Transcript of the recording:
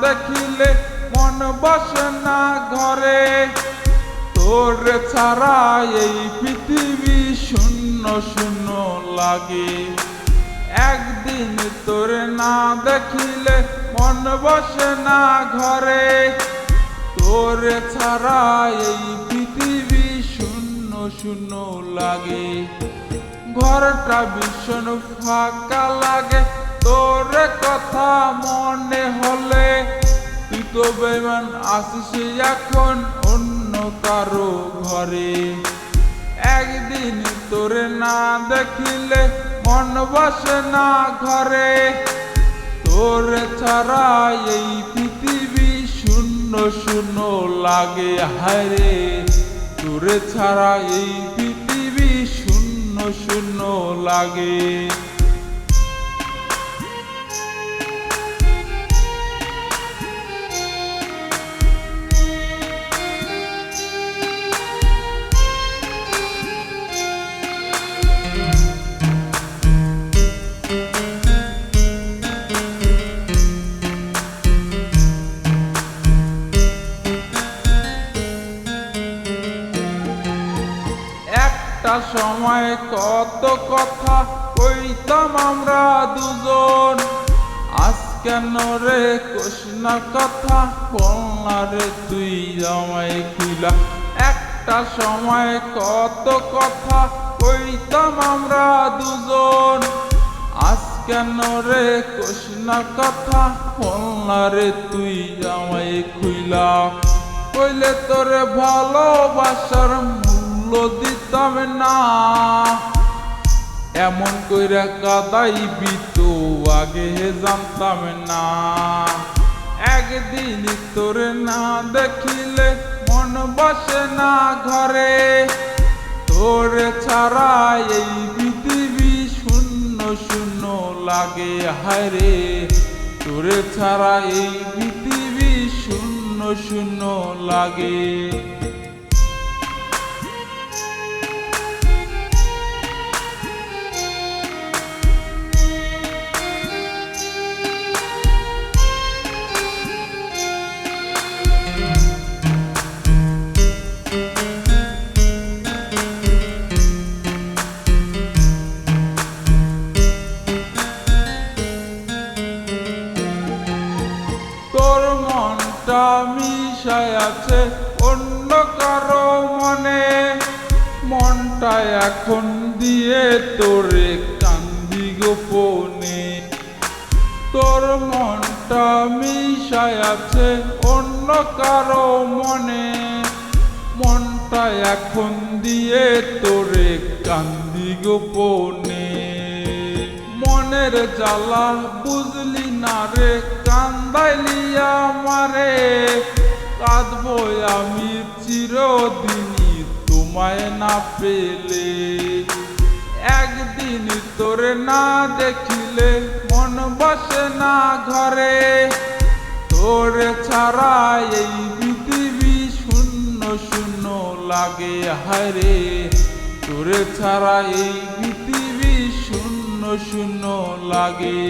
দেখিলে মন বসে না ঘরে। তোরে ছাড়া এই পৃথিবী শূন্য শূন্য লাগে। একদিন তোরে না দেখিলে মন বসে না ঘরে। তোরে ছাড়া এই পৃথিবী শূন্য শূন্য লাগে। ঘরটা ভীষণ ফাঁকা লাগে তোর কথা মনে হলে। তুই তো বেঈমান আসিস এখন অন্য কারো ঘরে। একদিন তোরে না দেখিলে মন বসে না ঘরে। তোরে ছাড়া এই পৃথিবী শূন্য শূন্য লাগে। হায়রে তোরে ছাড়া এই পৃথিবী শূন্য শূন্য লাগে। একটা সময় কত কথা কইতাম আমরা দুজন। আজ কেন রে কোস না কথা বলনা রে তুই আমায় খুইলা। একটা সময় কত কথা কইতাম আমরা দুজন। আজ কেন রে কোস না কথা বলনা রে তুই আমায় খুইলা। কইলে তোরে ভালোবাসার মূল্য দিতাম না। এমন কইরা কাদাইবি তো আগে জানতাম না। একদিন তোরে না দেখিলে মন বসে না ঘরে। তোরে ছাড়া এই পৃথিবী শূন্য শূন্য লাগে। হায়রে তোরে ছাড়া এই পৃথিবী শূন্য শূন্য লাগে। তোর মনটা মিশায় আছে অন্য কারো মনে। মনটা এখন দিয়ে তোরে কান্দি গোপনে। তোর মনটা মিশায় আছে অন্য কারো মনে। মনটা এখন দিয়ে তোরে কান্দি গোপনে। মনের জ্বালা বুঝলি না রে কান্দাইলি আমারে। কাঁদবো আমি চিরদিনই তোমায় না পেলে। একদিন তোরে না দেখিলে মন বসে না ঘরে। তোরে ছাড়া এই পৃথিবী শূন্য শূন্য লাগে। হায়রে তোরে ছাড়া এই পৃথিবী শূন্য শূন্য লাগে।